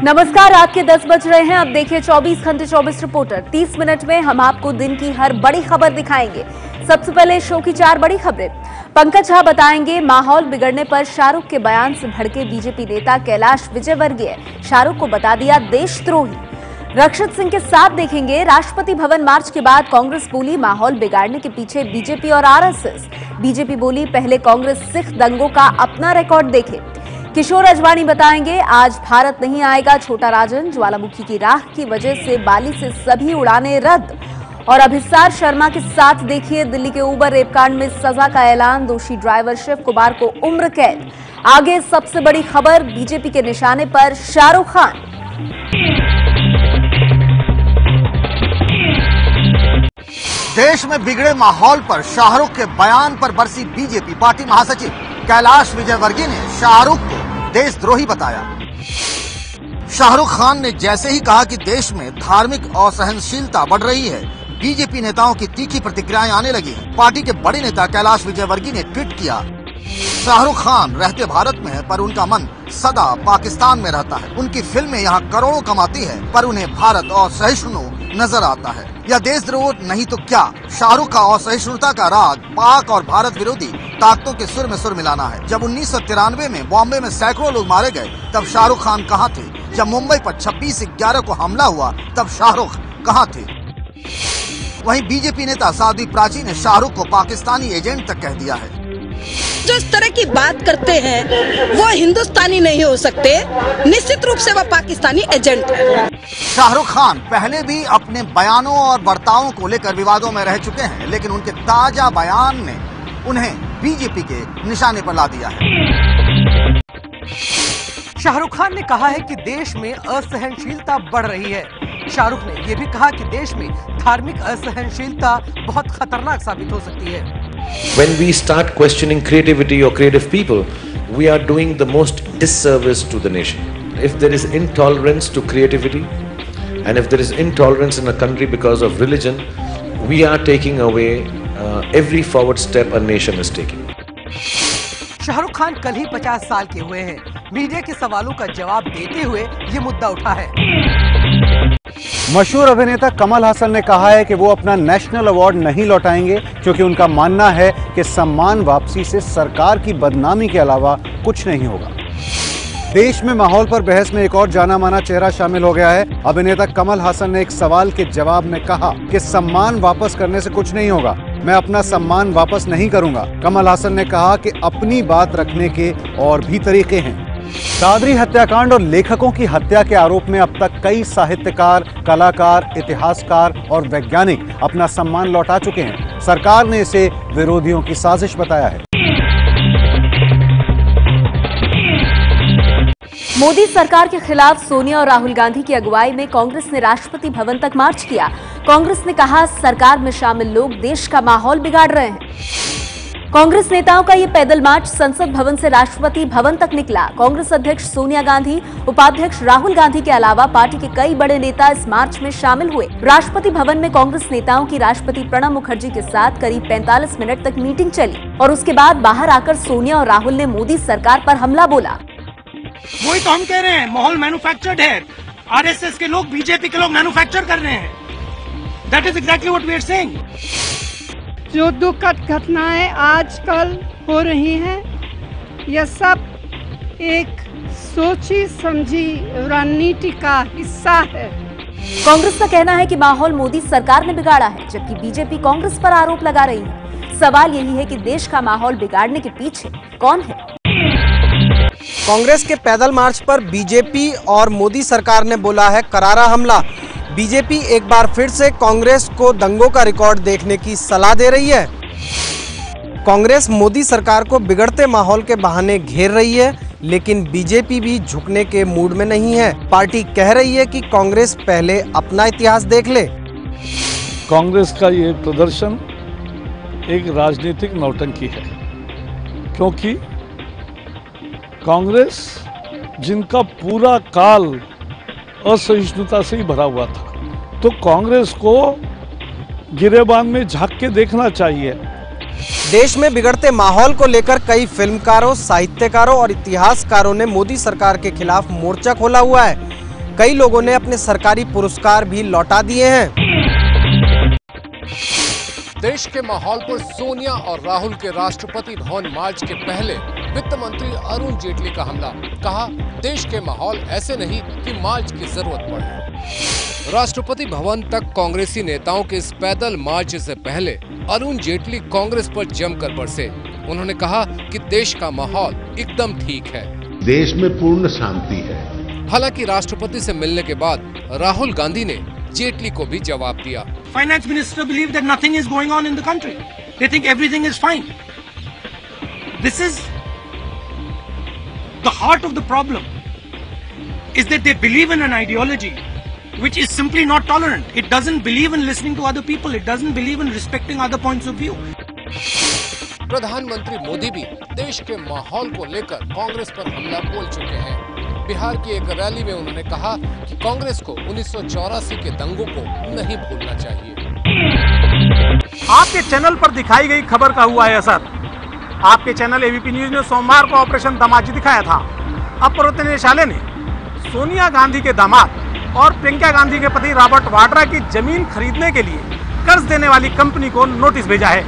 नमस्कार, रात के 10 बज रहे हैं। अब देखिए 24 घंटे 24 रिपोर्टर। 30 मिनट में हम आपको दिन की हर बड़ी खबर दिखाएंगे। सबसे पहले शो की 4 बड़ी खबरें। पंकज झा बताएंगे माहौल बिगड़ने पर शाहरुख के बयान से भड़के बीजेपी नेता कैलाश विजयवर्गीय, शाहरुख को बता दिया देशद्रोही। रक्षित सिंह के साथ देखेंगे राष्ट्रपति भवन मार्च के बाद कांग्रेस बोली माहौल बिगाड़ने के पीछे बीजेपी और आरएसएस। बीजेपी बोली पहले कांग्रेस सिख दंगों का अपना रिकॉर्ड देखे। किशोर अजवाणी बताएंगे आज भारत नहीं आएगा छोटा राजन, ज्वालामुखी की राख की वजह से बाली से सभी उड़ानें रद्द। और अभिसार शर्मा के साथ देखिए दिल्ली के उबर रेपकांड में सजा का ऐलान, दोषी ड्राइवर शिव कुमार को उम्र कैद। आगे सबसे बड़ी खबर, बीजेपी के निशाने पर शाहरुख खान। देश में बिगड़े माहौल पर शाहरुख के बयान पर बरसी बीजेपी। पार्टी महासचिव कैलाश विजयवर्गीय ने शाहरुख को देशद्रोही बताया। शाहरुख खान ने जैसे ही कहा कि देश में धार्मिक असहनशीलता बढ़ रही है, बीजेपी नेताओं की तीखी प्रतिक्रियाएं आने लगी हैं। पार्टी के बड़े नेता कैलाश विजयवर्गीय ने ट्वीट किया, शाहरुख खान रहते भारत में है पर उनका मन सदा पाकिस्तान में रहता है। उनकी फिल्में यहाँ करोड़ों कमाती है पर उन्हें भारत और सहिष्णु नजर आता है। यह देशद्रोह नहीं तो क्या? शाहरुख का असहिष्णुता का राग पाक और भारत विरोधी ताकतों के सुर में सुर मिलाना है। जब 1993 में बॉम्बे में सैकड़ों लोग मारे गए तब शाहरुख खान कहाँ थे? जब मुंबई पर 26/11 को हमला हुआ तब शाहरुख कहाँ थे? वहीं बीजेपी नेता साध्वी प्राची ने शाहरुख को पाकिस्तानी एजेंट तक कह दिया है। जो इस तरह की बात करते हैं वो हिंदुस्तानी नहीं हो सकते, निश्चित रूप से वो पाकिस्तानी एजेंट है। शाहरुख खान पहले भी अपने बयानों और बर्तावों को लेकर विवादों में रह चुके हैं, लेकिन उनके ताजा बयान ने उन्हें बीजेपी के निशाने पर ला दिया है। शाहरुख खान ने कहा है कि देश में असहनशीलता बढ़ रही है। शाहरुख ने यह भी कहा कि देश में धार्मिक असहनशीलता बहुत खतरनाक साबित हो सकती है। When we start questioning creativity or creative people, we are doing the most disservice to the nation. If there is intolerance to creativity and if there is intolerance in a country because of religion, we are taking away every forward step a nation is taking. Shahrukh Khan कल ही 50 साल के हुए हैं। Media के सवालों का जवाब देते हुए ये मुद्दा उठा है। मशहूर अभिनेता कमल हासन ने कहा है कि वो अपना नेशनल अवार्ड नहीं लौटाएंगे क्योंकि उनका मानना है कि सम्मान वापसी से सरकार की बदनामी के अलावा कुछ नहीं होगा। देश में माहौल पर बहस में एक और जाना माना चेहरा शामिल हो गया है। अभिनेता कमल हासन ने एक सवाल के जवाब में कहा कि सम्मान वापस करने से कुछ नहीं होगा, मैं अपना सम्मान वापस नहीं करूंगा। कमल हासन ने कहा कि अपनी बात रखने के और भी तरीके हैं। दादरी हत्याकांड और लेखकों की हत्या के आरोप में अब तक कई साहित्यकार, कलाकार, इतिहासकार और वैज्ञानिक अपना सम्मान लौटा चुके हैं। सरकार ने इसे विरोधियों की साजिश बताया है। मोदी सरकार के खिलाफ सोनिया और राहुल गांधी की अगुवाई में कांग्रेस ने राष्ट्रपति भवन तक मार्च किया। कांग्रेस ने कहा सरकार में शामिल लोग देश का माहौल बिगाड़ रहे हैं। कांग्रेस नेताओं का ये पैदल मार्च संसद भवन से राष्ट्रपति भवन तक निकला। कांग्रेस अध्यक्ष सोनिया गांधी, उपाध्यक्ष राहुल गांधी के अलावा पार्टी के कई बड़े नेता इस मार्च में शामिल हुए। राष्ट्रपति भवन में कांग्रेस नेताओं की राष्ट्रपति प्रणब मुखर्जी के साथ करीब 45 मिनट तक मीटिंग चली और उसके बाद बाहर आकर सोनिया और राहुल ने मोदी सरकार पर हमला बोला। वही तो हम कह रहे हैं, माहौल मैन्युफैक्चर्ड है। आरएसएस के लोग, बीजेपी के लोग मैन्युफैक्चर कर रहे हैं। That is exactly what we are saying. जो दुखद घटनाएं आजकल हो रही हैं, यह सब एक सोची समझी रणनीति का हिस्सा है। कांग्रेस का कहना है कि माहौल मोदी सरकार ने बिगाड़ा है, जबकि बीजेपी कांग्रेस पर आरोप लगा रही है। सवाल यही है कि देश का माहौल बिगाड़ने के पीछे कौन है? कांग्रेस के पैदल मार्च पर बीजेपी और मोदी सरकार ने बोला है करारा हमला। बीजेपी एक बार फिर से कांग्रेस को दंगों का रिकॉर्ड देखने की सलाह दे रही है। कांग्रेस मोदी सरकार को बिगड़ते माहौल के बहाने घेर रही है, लेकिन बीजेपी भी झुकने के मूड में नहीं है। पार्टी कह रही है कि कांग्रेस पहले अपना इतिहास देख ले। कांग्रेस का ये प्रदर्शन एक राजनीतिक नौटंकी है, क्योंकि कांग्रेस जिनका पूरा काल असहिष्णुता से ही भरा हुआ था, तो कांग्रेस को गिरेबान में झांक के देखना चाहिए। देश में बिगड़ते माहौल को लेकर कई फिल्मकारों, साहित्यकारों और इतिहासकारों ने मोदी सरकार के खिलाफ मोर्चा खोला हुआ है। कई लोगों ने अपने सरकारी पुरस्कार भी लौटा दिए हैं। देश के माहौल पर सोनिया और राहुल के राष्ट्रपति भवन मार्च के पहले वित्त मंत्री अरुण जेटली का हमला। कहा, देश के माहौल ऐसे नहीं कि मार्च की जरूरत पड़े। राष्ट्रपति भवन तक कांग्रेसी नेताओं के इस पैदल मार्च से पहले अरुण जेटली कांग्रेस पर जमकर बरसे। उन्होंने कहा कि देश का माहौल एकदम ठीक है, देश में पूर्ण शांति है। हालांकि राष्ट्रपति से मिलने के बाद राहुल गांधी ने जेटली को भी जवाब दिया। Finance minister believe that nothing is going on in the country. They think everything is fine. This is the heart of the problem, is that they believe in an ideology which is simply not tolerant. It doesn't believe in listening to other people. It doesn't believe in respecting other points of view. प्रधानमंत्री मोदी भी देश के माहौल को लेकर कांग्रेस पर हमला बोल चुके हैं। बिहार की एक रैली में उन्होंने कहा कि कांग्रेस को 1984 के दंगों को नहीं भूलना चाहिए। आपके चैनल पर दिखाई गई खबर का हुआ है असर। आपके चैनल एबीपी न्यूज ने सोमवार को ऑपरेशन दामाजी दिखाया था। अब प्रवर्तन निदेशालय ने सोनिया गांधी के दामाद और प्रियंका गांधी के पति रॉबर्ट वाड्रा की जमीन खरीदने के लिए कर्ज देने वाली कंपनी को नोटिस भेजा है।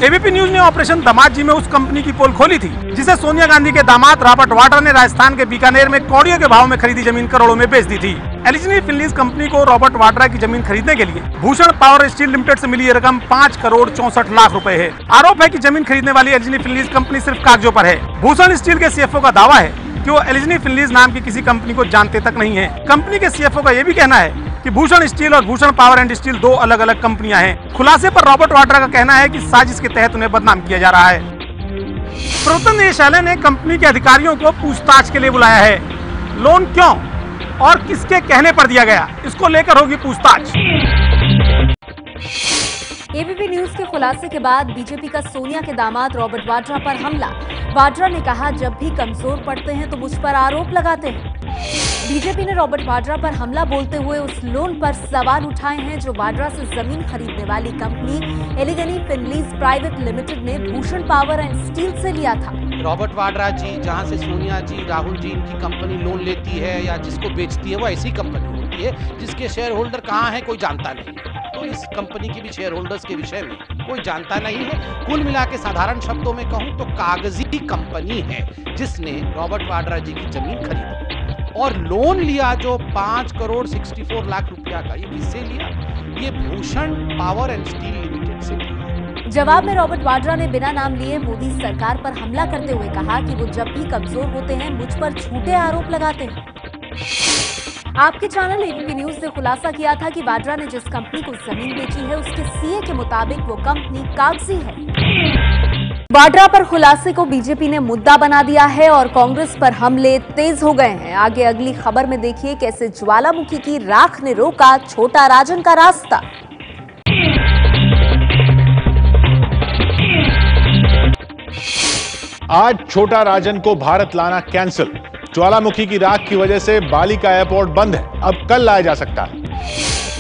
एबीपी न्यूज ने ऑपरेशन दामाजी में उस कंपनी की पोल खोली थी जिसे सोनिया गांधी के दामाद रॉबर्ट वाड्रा ने राजस्थान के बीकानेर में कौड़ियों के भाव में खरीदी जमीन करोड़ों में बेच दी थी। एलजी फिनलीज कंपनी को रॉबर्ट वाड्रा की जमीन खरीदने के लिए भूषण पावर स्टील लिमिटेड से मिली ये रकम 5 करोड़ 64 लाख रुपए है। आरोप है कि जमीन खरीदने वाली एलजी फिनलीज कंपनी सिर्फ कागजों पर है। भूषण स्टील के सीएफओ का दावा है कि वो एलजी फिनलीज नाम की किसी कंपनी को जानते तक नहीं है। कंपनी के सीएफओ का ये भी कहना है कि भूषण स्टील और भूषण पावर एंड स्टील दो अलग अलग कंपनियां हैं। खुलासे पर रॉबर्ट वाड्रा का कहना है कि साजिश के तहत उन्हें बदनाम किया जा रहा है। प्रवर्तन निदेशालय ने कंपनी के अधिकारियों को पूछताछ के लिए बुलाया है। लोन क्यों और किसके कहने पर दिया गया, इसको लेकर होगी पूछताछ। एबीपी न्यूज के खुलासे के बाद बीजेपी का सोनिया के दामाद रॉबर्ट वाड्रा पर हमला। वाड्रा ने कहा, जब भी कमजोर पड़ते हैं तो मुझ पर आरोप लगाते हैं। बीजेपी ने रॉबर्ट वाड्रा पर हमला बोलते हुए उस लोन पर सवाल उठाए हैं जो वाड्रा से जमीन खरीदने वाली कंपनी एलिगनी फिनलीज प्राइवेट लिमिटेड ने भूषण पावर एंड स्टील से लिया था। रॉबर्ट वाड्रा जी जहां से सोनिया जी, राहुल जी इनकी कंपनी लोन लेती है या जिसको बेचती है वो ऐसी कंपनी होती है जिसके शेयर होल्डर कहाँ है कोई जानता नहीं। तो इस कंपनी की भी शेयर होल्डर्स के विषय में कोई जानता नहीं है। कुल मिला के साधारण शब्दों में कहूँ तो कागजी कंपनी है जिसने रॉबर्ट वाड्रा जी की जमीन खरीदी और लोन लिया जो 5 करोड़ 64 लाख रुपया का। ये किससे लिया? ये Bhushan power and steel limited से लिया। जवाब में रॉबर्ट वाड्रा ने बिना नाम लिए मोदी सरकार पर हमला करते हुए कहा कि वो जब भी कमजोर होते हैं मुझ पर झूठे आरोप लगाते हैं। आपके चैनल एबीपी न्यूज ने खुलासा किया था कि वाड्रा ने जिस कंपनी को जमीन बेची है उसके सीए के मुताबिक वो कंपनी कागजी है। वाड्रा पर खुलासे को बीजेपी ने मुद्दा बना दिया है और कांग्रेस पर हमले तेज हो गए हैं। आगे अगली खबर में देखिए कैसे ज्वालामुखी की राख ने रोका छोटा राजन का रास्ता। आज छोटा राजन को भारत लाना कैंसिल। ज्वालामुखी की राख की वजह से बाली का एयरपोर्ट बंद है, अब कल लाया जा सकता है।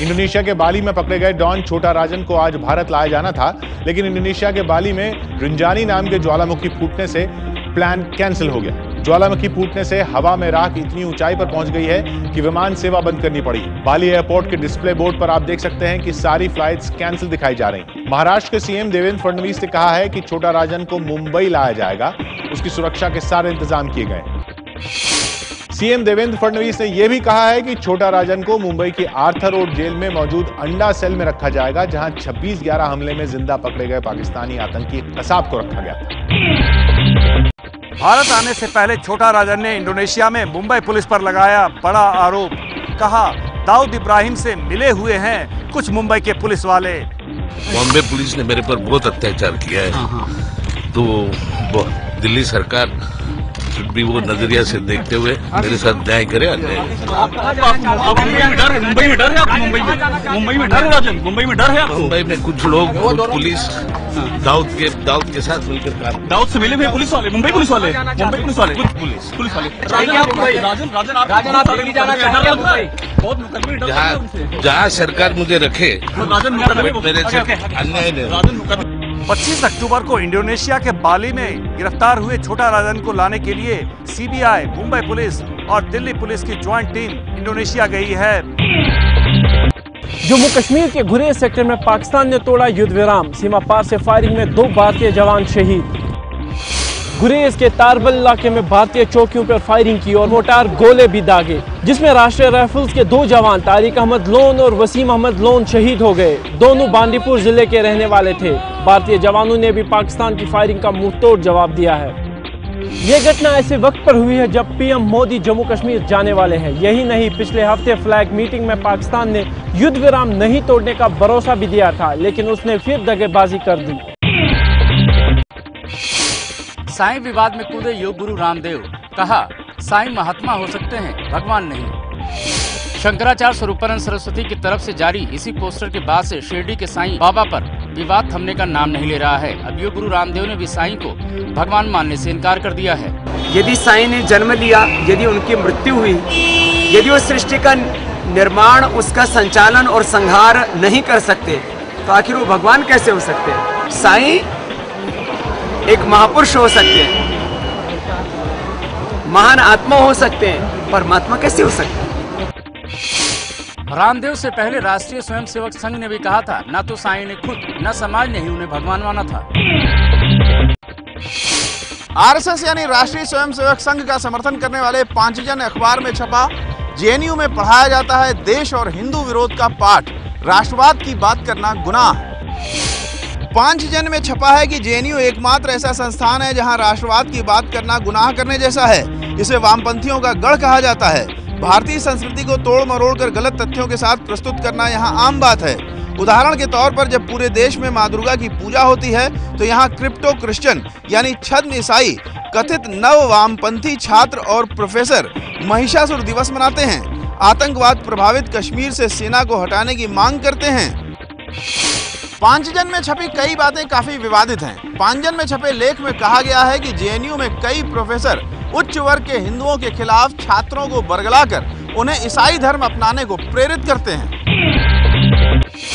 इंडोनेशिया के बाली में पकड़े गए डॉन छोटा राजन को आज भारत लाया जाना था, लेकिन इंडोनेशिया के बाली में रिंजानी नाम के ज्वालामुखी फूटने से प्लान कैंसिल हो गया। ज्वालामुखी फूटने से हवा में राख इतनी ऊंचाई पर पहुंच गई है कि विमान सेवा बंद करनी पड़ी। बाली एयरपोर्ट के डिस्प्ले बोर्ड पर आप देख सकते हैं कि सारी फ्लाइट्स कैंसिल दिखाई जा रही। महाराष्ट्र के सीएम देवेंद्र फडणवीस ने कहा है कि छोटा राजन को मुंबई लाया जाएगा, उसकी सुरक्षा के सारे इंतजाम किए गए। सीएम देवेंद्र फडणवीस ने यह भी कहा है कि छोटा राजन को मुंबई के आर्थर रोड जेल में मौजूद अंडा सेल में रखा जाएगा, जहां 26/11 हमले में जिंदा पकड़े गए पाकिस्तानी आतंकी कसाब को रखा गया था। भारत आने से पहले छोटा राजन ने इंडोनेशिया में मुंबई पुलिस पर लगाया बड़ा आरोप। कहा, दाऊद इब्राहिम से मिले हुए हैं कुछ मुंबई के पुलिस वाले। बॉम्बे पुलिस ने मेरे पर बहुत अत्याचार किया है, तो दिल्ली सरकार भी वो नजरिया से देखते हुए मेरे साथ न्याय करे। मुंबई में कुछ लोग पुलिस दाऊद के साथ मिलकर काम। दाऊद से मिले हुए पुलिस वाले, मुंबई पुलिस वाले पुलिस वाले जहाँ सरकार मुझे रखे मेरे से अन्याय नहीं। 25 अक्टूबर को इंडोनेशिया के बाली में गिरफ्तार हुए छोटा राजन को लाने के लिए सीबीआई, मुंबई पुलिस और दिल्ली पुलिस की ज्वाइंट टीम इंडोनेशिया गई है। जम्मू कश्मीर के गुरेज सेक्टर में पाकिस्तान ने तोड़ा युद्ध विराम, सीमा पार से फायरिंग में 2 भारतीय जवान शहीद। गुरेज के तारबल इलाके में भारतीय चौकियों पर फायरिंग की और मोटार गोले भी दागे, जिसमें राष्ट्रीय राइफल्स के 2 जवान तारिक अहमद लोन और वसीम अहमद लोन शहीद हो गए। दोनों बांदीपुर जिले के रहने वाले थे। भारतीय जवानों ने भी पाकिस्तान की फायरिंग का मुंहतोड़ जवाब दिया है। ये घटना ऐसे वक्त पर हुई है जब पीएम मोदी जम्मू कश्मीर जाने वाले हैं। यही नहीं, पिछले हफ्ते फ्लैग मीटिंग में पाकिस्तान ने युद्ध विराम नहीं तोड़ने का भरोसा भी दिया था, लेकिन उसने फिर दगेबाजी कर दी। साईं विवाद में कूदे योग गुरु रामदेव, कहा साईं महात्मा हो सकते हैं, भगवान नहीं। शंकराचार्य स्वरूपानंद सरस्वती की तरफ से जारी इसी पोस्टर के बाद से शिरडी के साईं बाबा पर विवाद थमने का नाम नहीं ले रहा है। अब योग गुरु रामदेव ने भी साईं को भगवान मानने से इनकार कर दिया है। यदि साईं ने जन्म लिया, यदि उनकी मृत्यु हुई, यदि वो सृष्टि का निर्माण, उसका संचालन और संहार नहीं कर सकते, तो आखिर वो भगवान कैसे हो सकते हैं? साईं एक महापुरुष हो सकते हैं, महान आत्मा हो सकते हैं, परमात्मा कैसे हो सकते हैं? रामदेव से पहले राष्ट्रीय स्वयंसेवक संघ ने भी कहा था, न तो साईं ने खुद न समाज ने ही उन्हें भगवान माना था। आरएसएस यानी राष्ट्रीय स्वयंसेवक संघ का समर्थन करने वाले पांचजन अखबार में छपा जेएनयू में पढ़ाया जाता है देश और हिंदू विरोध का पाठ, राष्ट्रवाद की बात करना गुनाह। पांचजन में छपा है कि जेएनयू एकमात्र ऐसा संस्थान है जहां राष्ट्रवाद की बात करना गुनाह करने जैसा है। इसे वामपंथियों का गढ़ कहा जाता है। भारतीय संस्कृति को तोड़ मरोड़ कर गलत तथ्यों के साथ प्रस्तुत करना यहाँ आम बात है। उदाहरण के तौर पर जब पूरे देश में माँ दुर्गा की पूजा होती है तो यहाँ क्रिप्टो क्रिश्चियन यानी छद्म ईसाई कथित नव वामपंथी छात्र और प्रोफेसर महिषासुर दिवस मनाते हैं, आतंकवाद प्रभावित कश्मीर से सेना को हटाने की मांग करते हैं। पांचजन में छपी कई बातें काफी विवादित हैं। पांचजन में छपे लेख में कहा गया है कि जेएनयू में कई प्रोफेसर उच्च वर्ग के हिंदुओं के खिलाफ छात्रों को बरगलाकर उन्हें ईसाई धर्म अपनाने को प्रेरित करते हैं।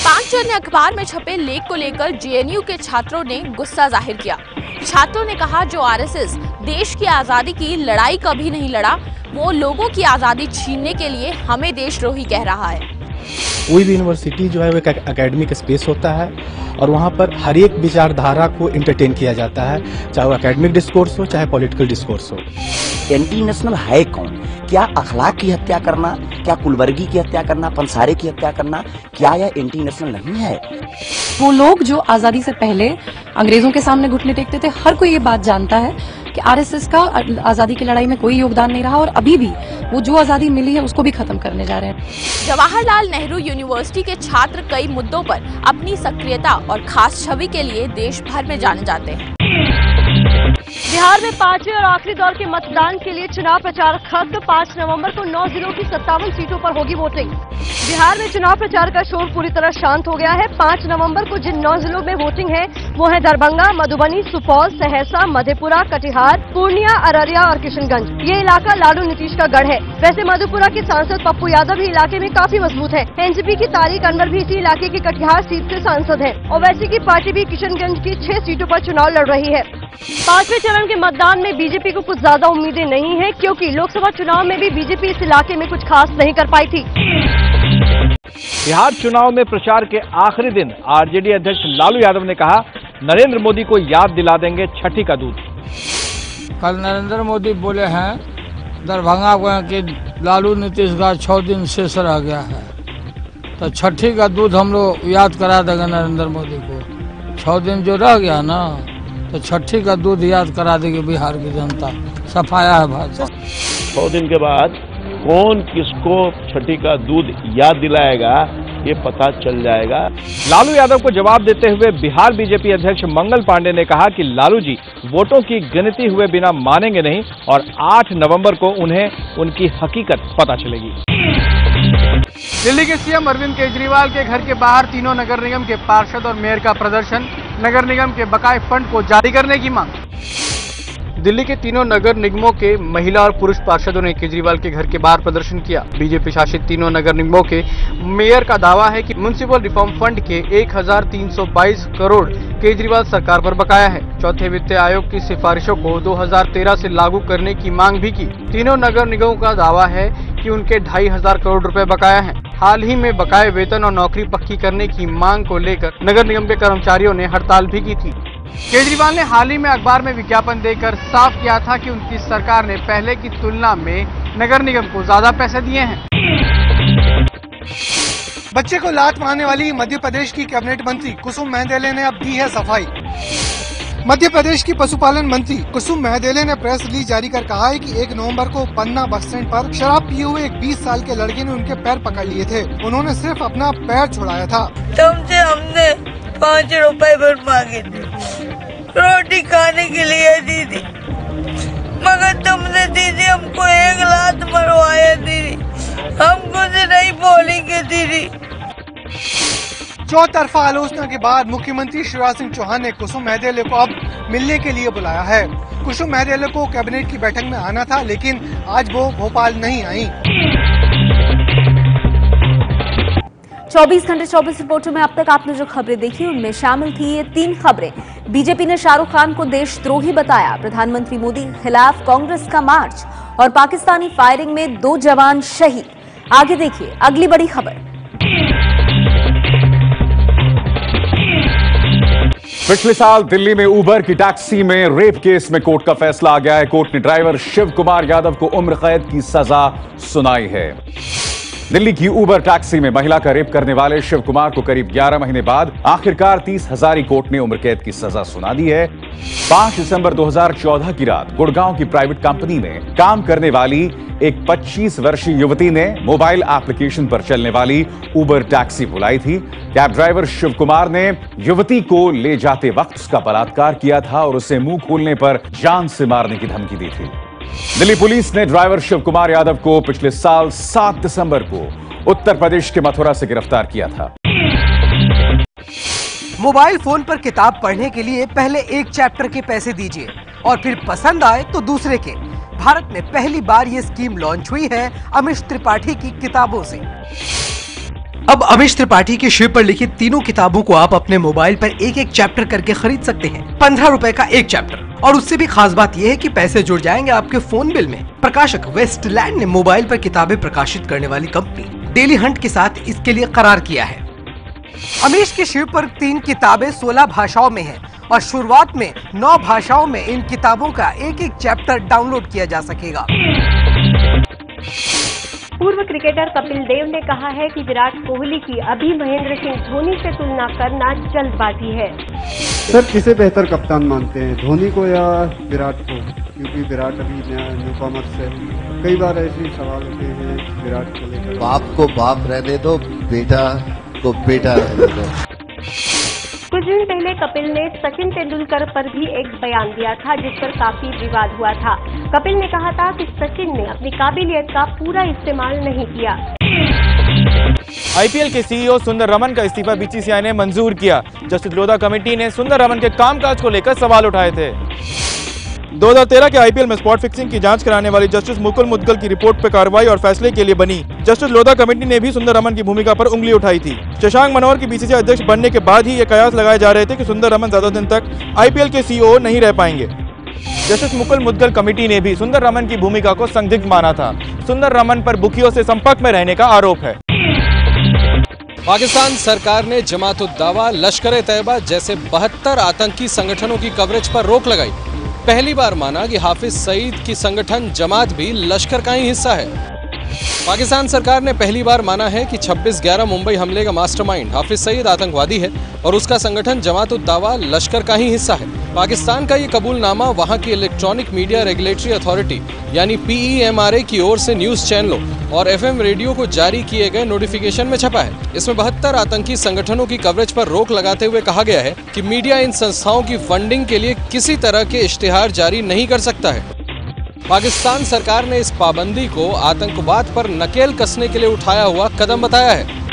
पांचजन्य अखबार में छपे लेख को लेकर जेएनयू के छात्रों ने गुस्सा जाहिर किया। छात्रों ने कहा, जो आरएसएस देश की आजादी की लड़ाई कभी नहीं लड़ा, वो लोगों की आजादी छीनने के लिए हमें देशद्रोही कह रहा है। कोई भी यूनिवर्सिटी जो है वो एक एकेडमिक स्पेस होता है और वहाँ पर हर एक विचारधारा को इंटरटेन किया जाता है, चाहे वो एकेडमिक डिस्कोर्स हो चाहे पॉलिटिकल डिस्कोर्स हो। एंटी नेशनल है कौन? क्या अखलाक की हत्या करना, क्या कुलवर्गी की हत्या करना, पंसारे की हत्या करना, क्या यह एंटी नेशनल नहीं है? वो लोग जो आजादी से पहले अंग्रेजों के सामने घुटने टेकते थे, हर कोई ये बात जानता है कि आरएसएस का आजादी की लड़ाई में कोई योगदान नहीं रहा और अभी भी वो जो आजादी मिली है उसको भी खत्म करने जा रहे हैं। जवाहरलाल नेहरू यूनिवर्सिटी के छात्र कई मुद्दों पर अपनी सक्रियता और खास छवि के लिए देश भर में जाने जाते हैं। बिहार में 5वें और आखिरी दौर के मतदान के लिए चुनाव प्रचार खत्म। 5 नवंबर को 9 जिलों की 57 सीटों पर होगी वोटिंग। बिहार में चुनाव प्रचार का शोर पूरी तरह शांत हो गया है। 5 नवंबर को जिन 9 जिलों में वोटिंग है वो है दरभंगा, मधुबनी, सुपौल, सहरसा, मधेपुरा, कटिहार, पूर्णिया, अररिया और किशनगंज। ये इलाका लालू नीतीश का गढ़ है। वैसे मधेपुरा के सांसद पप्पू यादव भी इलाके में काफी मजबूत है। एनसीपी की तारिक अनवर भी इसी इलाके की कटिहार सीट से सांसद है। ओवैसी की पार्टी भी किशनगंज की 6 सीटों पर चुनाव लड़ रही है। 5वें चरण के मतदान में बीजेपी को कुछ ज्यादा उम्मीदें नहीं है, क्योंकि लोकसभा चुनाव में भी बीजेपी इस इलाके में कुछ खास नहीं कर पाई थी। बिहार चुनाव में प्रचार के आखिरी दिन आरजेडी अध्यक्ष लालू यादव ने कहा, नरेंद्र मोदी को याद दिला देंगे छठी का दूध। कल नरेंद्र मोदी बोले हैं दरभंगा के लालू नीतीश का 6 दिन शेष रह गया है, तो छठी का दूध हम लोग याद करा देंगे नरेंद्र मोदी को। 6 दिन जो रह गया ना, तो छठी का दूध याद करा देगी बिहार की जनता। सफाया है भाजपा। 6 दिन के बाद कौन किसको छठी का दूध याद दिलाएगा ये पता चल जाएगा। लालू यादव को जवाब देते हुए बिहार बीजेपी अध्यक्ष मंगल पांडे ने कहा कि लालू जी वोटों की गिनती हुए बिना मानेंगे नहीं और 8 नवंबर को उन्हें उनकी हकीकत पता चलेगी। दिल्ली के सीएम अरविंद केजरीवाल के घर के बाहर तीनों नगर निगम के पार्षद और मेयर का प्रदर्शन, नगर निगम के बकाए फंड को जारी करने की मांग। दिल्ली के तीनों नगर निगमों के महिला और पुरुष पार्षदों ने केजरीवाल के घर के बाहर प्रदर्शन किया। बीजेपी शासित तीनों नगर निगमों के मेयर का दावा है कि म्युनिसिपल रिफॉर्म फंड के 1322 करोड़ केजरीवाल सरकार पर बकाया है। चौथे वित्त आयोग की सिफारिशों को 2013 से लागू करने की मांग भी की। तीनों नगर निगमों का दावा है कि उनके 2500 करोड़ रुपए बकाया हैं। हाल ही में बकाये वेतन और नौकरी पक्की करने की मांग को लेकर नगर निगम के कर्मचारियों ने हड़ताल भी की थी। केजरीवाल ने हाल ही में अखबार में विज्ञापन देकर साफ किया था कि उनकी सरकार ने पहले की तुलना में नगर निगम को ज्यादा पैसे दिए हैं। बच्चे को लात मारने वाली मध्य प्रदेश की कैबिनेट मंत्री कुसुम महदेले ने अब दी है सफाई। मध्य प्रदेश की पशुपालन मंत्री कुसुम महदेले ने प्रेस रिलीज जारी कर कहा है कि 1 नवंबर को पन्ना बस स्टैंड पर शराब पिए हुए एक 20 साल के लड़के ने उनके पैर पकड़ लिए थे। उन्होंने सिर्फ अपना पैर छुड़ाया था। तुमसे हमने 5 रुपए भर मांगे थे रोटी खाने के लिए दीदी, मगर तुमने दीदी हमको 1 लात मरवाया दीदी, हम कुछ नहीं बोलेंगे दीदी। चौतरफा आलोचना के बाद मुख्यमंत्री शिवराज सिंह चौहान ने कुसुम महदेले को अब मिलने के लिए बुलाया है। कुसुम महदेले को कैबिनेट की बैठक में आना था, लेकिन आज वो भोपाल नहीं आई। 24 घंटे 24 रिपोर्टों में अब तक आपने जो खबरें देखी उनमें शामिल थी ये 3 खबरें। बीजेपी ने शाहरुख खान को देशद्रोही बताया, प्रधानमंत्री मोदी के खिलाफ कांग्रेस का मार्च और पाकिस्तानी फायरिंग में 2 जवान शहीद। आगे देखिए अगली बड़ी खबर। पिछले साल दिल्ली में उबर की टैक्सी में रेप केस में कोर्ट का फैसला आ गया है। कोर्ट ने ड्राइवर शिव कुमार यादव को उम्र कैद की सजा सुनाई है। दिल्ली की उबर टैक्सी में महिला का रेप करने वाले शिव कुमार को करीब 11 महीने बाद आखिरकार 30 हजारी कोर्ट ने उम्र कैद की सजा सुना दी है। 5 दिसंबर 2014 की रात गुड़गांव की प्राइवेट कंपनी में काम करने वाली एक 25 वर्षीय युवती ने मोबाइल एप्लीकेशन पर चलने वाली उबर टैक्सी बुलाई थी। कैब ड्राइवर शिव कुमार ने युवती को ले जाते वक्त उसका बलात्कार किया था और उसे मुंह खोलने पर जान से मारने की धमकी दी थी। दिल्ली पुलिस ने ड्राइवर शिव कुमार यादव को पिछले साल 7 दिसंबर को उत्तर प्रदेश के मथुरा से गिरफ्तार किया था। मोबाइल फोन पर किताब पढ़ने के लिए पहले एक चैप्टर के पैसे दीजिए और फिर पसंद आए तो दूसरे के। भारत में पहली बार ये स्कीम लॉन्च हुई है अमीश त्रिपाठी की किताबों से। अब अमीश त्रिपाठी के शिव पर लिखित तीनों किताबों को आप अपने मोबाइल पर एक एक चैप्टर करके खरीद सकते हैं। 15 रुपए का एक चैप्टर, और उससे भी खास बात यह है कि पैसे जुड़ जाएंगे आपके फोन बिल में। प्रकाशक वेस्टलैंड ने मोबाइल पर किताबें प्रकाशित करने वाली कंपनी डेली हंट के साथ इसके लिए करार किया है। अमीश के शिव पर 3 किताबें 16 भाषाओं में हैं और शुरुआत में 9 भाषाओं में इन किताबों का एक एक चैप्टर डाउनलोड किया जा सकेगा। पूर्व क्रिकेटर कपिल देव ने कहा है कि विराट कोहली की अभी महेंद्र सिंह धोनी से तुलना करना जल्दबाजी है। सर किसे बेहतर कप्तान मानते हैं, धोनी को या विराट को? क्योंकि विराट अभी न्यूकॉमर से कई बार ऐसे सवाल होते हैं विराट को लेकर। बाप को बाप रहने दो, बेटा को बेटा रहने दो। कुछ दिन पहले कपिल ने सचिन तेंदुलकर पर भी एक बयान दिया था जिस पर काफी विवाद हुआ था। कपिल ने कहा था कि सचिन ने अपनी काबिलियत का पूरा इस्तेमाल नहीं किया। आईपीएल के सीईओ सुंदर रमन का इस्तीफा बीसीसीआई ने मंजूर किया। जस्टिस लोधा कमेटी ने सुंदर रमन के कामकाज को लेकर सवाल उठाए थे। 2013 के आईपीएल में स्पॉट फिक्सिंग की जांच कराने वाली जस्टिस मुकुल मुदगल की रिपोर्ट पर कार्रवाई और फैसले के लिए बनी जस्टिस लोधा कमेटी ने भी सुंदर रमन की भूमिका पर उंगली उठाई थी। शशांक मनोहर की बीसीसीआई अध्यक्ष बनने के बाद ही ये कयास लगाए जा रहे थे कि सुंदर रमन ज्यादा दिन तक आईपीएल के सीईओ नहीं रह पाएंगे। जस्टिस मुकुल मुदगल कमेटी ने भी सुंदर रमन की भूमिका को संदिग्ध माना था। सुंदर रमन पर बुकियों से संपर्क में रहने का आरोप है। पाकिस्तान सरकार ने जमात-उद-दावा, लश्कर-ए-तैयबा जैसे 72 आतंकी संगठनों की कवरेज पर रोक लगाई। पहली बार माना कि हाफिज सईद की संगठन जमात भी लश्कर का ही हिस्सा है। पाकिस्तान सरकार ने पहली बार माना है कि 26/11 मुंबई हमले का मास्टरमाइंड हाफिज सईद आतंकवादी है और उसका संगठन जमात-उद-दावा लश्कर का ही हिस्सा है। पाकिस्तान का ये कबूलनामा वहाँ की इलेक्ट्रॉनिक मीडिया रेगुलेटरी अथॉरिटी यानी PEMRA की ओर से न्यूज चैनलों और FM रेडियो को जारी किए गए नोटिफिकेशन में छपा है। इसमें 72 आतंकी संगठनों की कवरेज पर रोक लगाते हुए कहा गया है कि मीडिया इन संस्थाओं की फंडिंग के लिए किसी तरह के इश्तिहार जारी नहीं कर सकता है। पाकिस्तान सरकार ने इस पाबंदी को आतंकवाद पर नकेल कसने के लिए उठाया हुआ कदम बताया है।